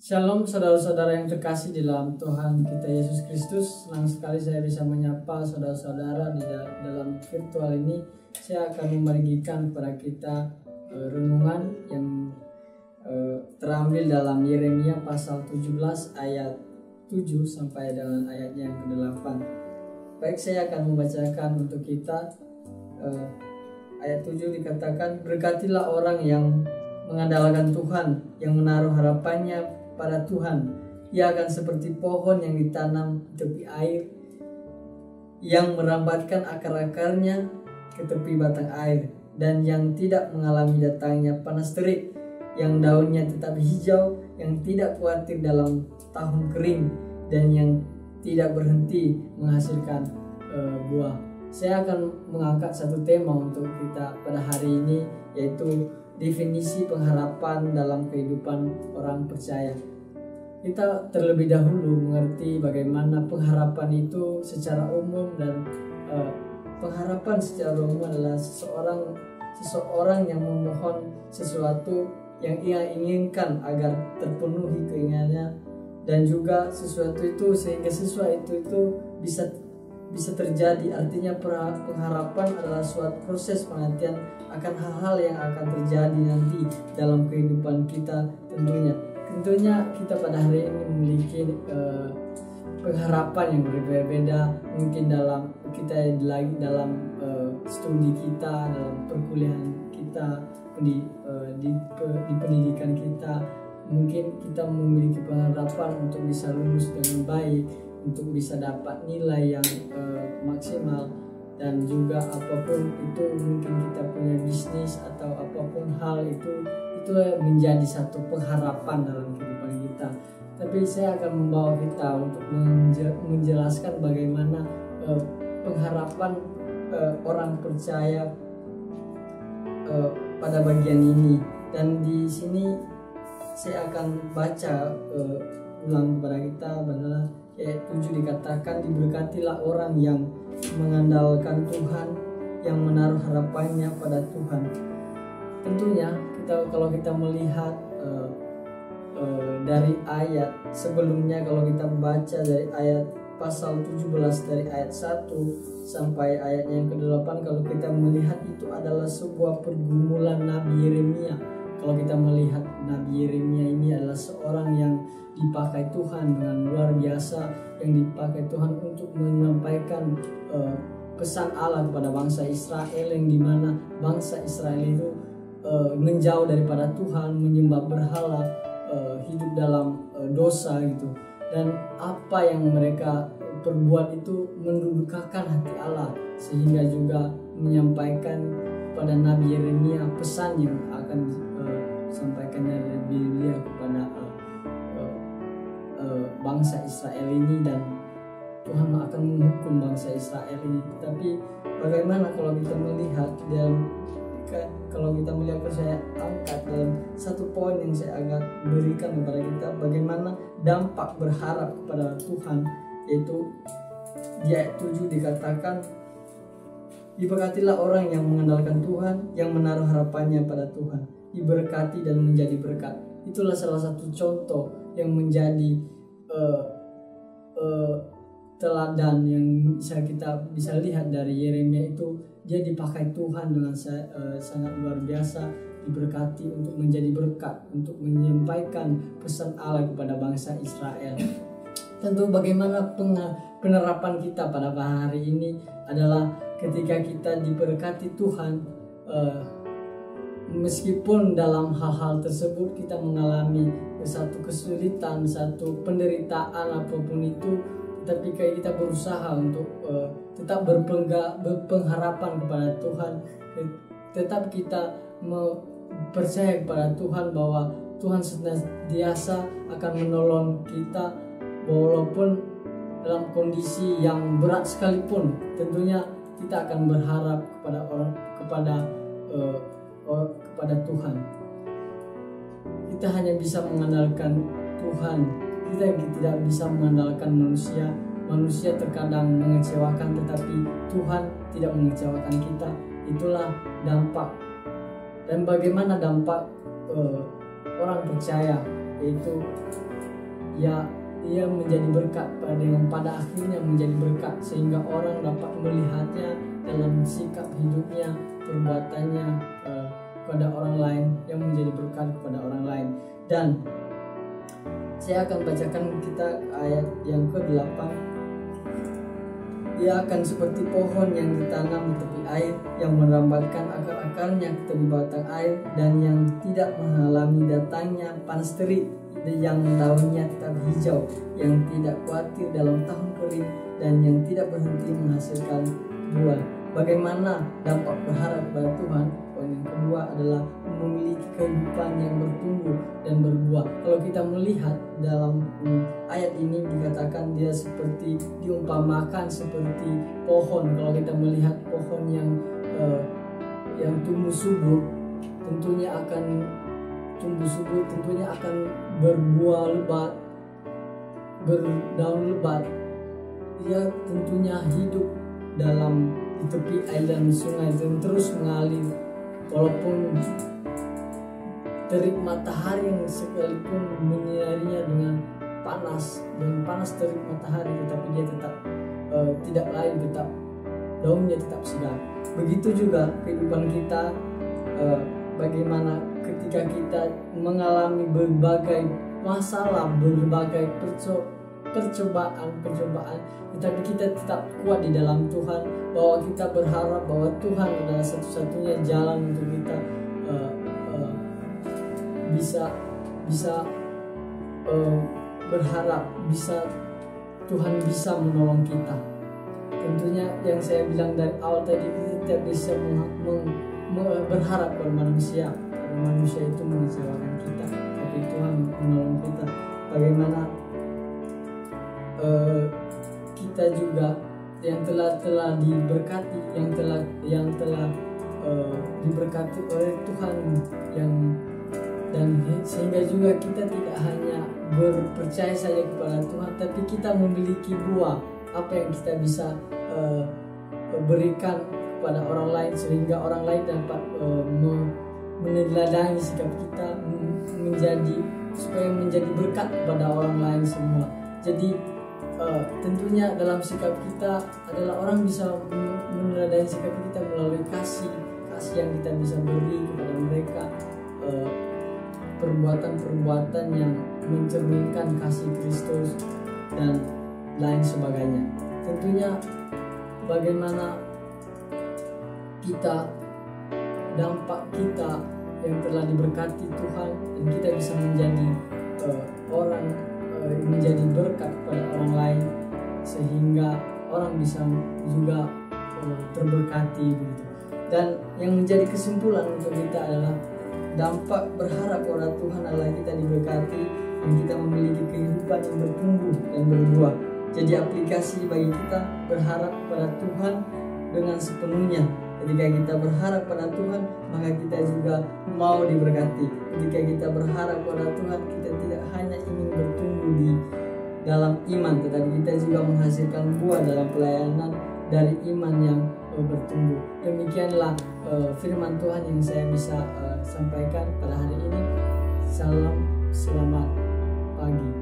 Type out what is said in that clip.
Shalom saudara-saudara yang terkasih di dalam Tuhan kita Yesus Kristus. Senang sekali saya bisa menyapa saudara-saudara di dalam virtual ini. Saya akan membagikan kepada kita renungan yang terambil dalam Yeremia pasal 17 ayat 7 sampai dengan ayatnya yang ke-8. Baik, saya akan membacakan untuk kita. Ayat 7 dikatakan, "Berkatilah orang yang mengandalkan Tuhan, yang menaruh harapannya pada Tuhan. Ia akan seperti pohon yang ditanam di tepi air, yang merambatkan akar-akarnya ke tepi batang air, dan yang tidak mengalami datangnya panas terik, yang daunnya tetap hijau, yang tidak khawatir dalam tahun kering, dan yang tidak berhenti menghasilkan buah." Saya akan mengangkat satu tema untuk kita pada hari ini, yaitu definisi pengharapan dalam kehidupan orang percaya. Kita terlebih dahulu mengerti bagaimana pengharapan itu secara umum, dan pengharapan secara umum adalah seseorang yang memohon sesuatu yang ia inginkan agar terpenuhi keinginannya, dan juga sesuatu itu sehingga sesuatu itu bisa terjadi. Artinya pengharapan adalah suatu proses penantian akan hal-hal yang akan terjadi nanti dalam kehidupan kita. Tentunya kita pada hari ini memiliki pengharapan yang berbeda-beda. Mungkin dalam studi kita, dalam perkuliahan kita, di pendidikan kita, mungkin kita memiliki pengharapan untuk bisa lulus dengan baik, untuk bisa dapat nilai yang maksimal, dan juga apapun itu, mungkin kita punya bisnis atau apapun hal itu menjadi satu pengharapan dalam kehidupan kita. Tapi saya akan membawa kita untuk menjelaskan bagaimana pengharapan orang percaya pada bagian ini. Dan di sini saya akan baca ulang kepada kita adalah ayat 7 dikatakan, "Diberkatilah orang yang mengandalkan Tuhan, yang menaruh harapannya pada Tuhan." Tentunya kalau kita melihat dari ayat sebelumnya, kalau kita baca dari ayat pasal 17 dari ayat 1 sampai ayat yang ke-8, kalau kita melihat itu adalah sebuah pergumulan Nabi Yeremia. Kalau kita melihat Nabi Yeremia ini adalah seorang yang dipakai Tuhan dengan luar biasa, yang dipakai Tuhan untuk menyampaikan pesan Allah kepada bangsa Israel, yang dimana bangsa Israel itu menjauh daripada Tuhan, menyembah berhala, hidup dalam dosa gitu. Dan apa yang mereka perbuat itu mendudukakan hati Allah, sehingga juga menyampaikan pada Nabi Yeremia pesan yang akan disampaikan dari Biblia kepada bangsa Israel ini, dan Tuhan akan menghukum bangsa Israel ini. Tapi bagaimana kalau kita melihat saya angkat dalam satu poin yang saya agak berikan kepada kita, bagaimana dampak berharap kepada Tuhan, yaitu di ayat 7 dikatakan, "Diberkatilah orang yang mengandalkan Tuhan, yang menaruh harapannya pada Tuhan." Diberkati dan menjadi berkat. Itulah salah satu contoh yang menjadi teladan yang kita bisa lihat dari Yeremia itu. Dia dipakai Tuhan dengan sangat luar biasa, diberkati untuk menjadi berkat, untuk menyampaikan pesan Allah kepada bangsa Israel. Tentu bagaimana penerapan kita pada hari ini adalah ketika kita diberkati Tuhan, meskipun dalam hal-hal tersebut kita mengalami satu kesulitan, satu penderitaan apapun itu, tapi kita berusaha untuk tetap berpengharapan kepada Tuhan, tetap kita percaya kepada Tuhan bahwa Tuhan senantiasa akan menolong kita walaupun dalam kondisi yang berat sekalipun. Tentunya kita akan berharap kepada Tuhan. Kita hanya bisa mengandalkan Tuhan. Kita tidak bisa mengandalkan manusia. Manusia terkadang mengecewakan, tetapi Tuhan tidak mengecewakan kita. Itulah dampak. Dan bagaimana dampak orang percaya, yaitu ya ia menjadi berkat dengan pada akhirnya menjadi berkat, sehingga orang dapat melihatnya dalam sikap hidupnya, perbuatannya kepada orang lain, yang menjadi berkat kepada orang lain. Dan saya akan bacakan kita ayat yang ke-8. Ia akan seperti pohon yang ditanam di tepi air, yang merambatkan akar-akarnya ke tepi batang air, dan yang tidak mengalami datangnya panas terik, yang daunnya tetap hijau, yang tidak khawatir dalam tahun kering, dan yang tidak berhenti menghasilkan buah. Bagaimana dampak berharap pada Tuhan? Poin yang kedua adalah memiliki kehidupan yang bertumbuh dan berbuah. Kalau kita melihat dalam ayat ini dikatakan dia seperti, diumpamakan seperti pohon. Kalau kita melihat pohon yang tumbuh subur, tentunya akan berbuah lebat, berdaun lebat. Dia tentunya hidup dalam di tepi air dan sungai dan terus mengalir, walaupun terik matahari yang sekalipun menyinarinya dengan panas terik matahari, tetapi dia tetap tidak lain, tetap daunnya tetap segar. Begitu juga kehidupan kita, bagaimana ketika kita mengalami berbagai masalah, berbagai percobaan, tetapi kita tetap kuat di dalam Tuhan, bahwa kita berharap bahwa Tuhan adalah satu-satunya jalan untuk kita berharap Tuhan bisa menolong kita. Tentunya yang saya bilang dari awal tadi, kita tidak bisa berharap pada manusia, karena manusia itu mengecewakan kita, tapi Tuhan menolong kita. Bagaimana kita juga yang telah diberkati, yang telah diberkati oleh Tuhan, dan sehingga juga kita tidak hanya berpercaya saja kepada Tuhan, tapi kita memiliki buah apa yang kita bisa berikan kepada orang lain, sehingga orang lain dapat meneladani sikap kita, supaya menjadi berkat kepada orang lain semua. Jadi tentunya dalam sikap kita adalah orang bisa meneladani sikap kita melalui kasih yang kita bisa beri kepada mereka, perbuatan-perbuatan yang mencerminkan kasih Kristus dan lain sebagainya. Tentunya bagaimana dampak kita yang telah diberkati Tuhan, dan kita bisa menjadi menjadi berkat pada orang lain, sehingga orang bisa juga terberkati begitu. Dan yang menjadi kesimpulan untuk kita adalah dampak berharap pada Tuhan adalah kita diberkati dan kita memiliki kehidupan yang bertumbuh dan berbuah. Jadi aplikasi bagi kita berharap pada Tuhan dengan sepenuhnya. Ketika kita berharap pada Tuhan, maka kita juga mau diberkati. Ketika kita berharap pada Tuhan, kita tidak hanya ingin bertumbuh di dalam iman, tetapi kita juga menghasilkan buah dalam pelayanan dari iman yang bertumbuh. Demikianlah firman Tuhan yang saya bisa sampaikan pada hari ini. Salam, selamat pagi.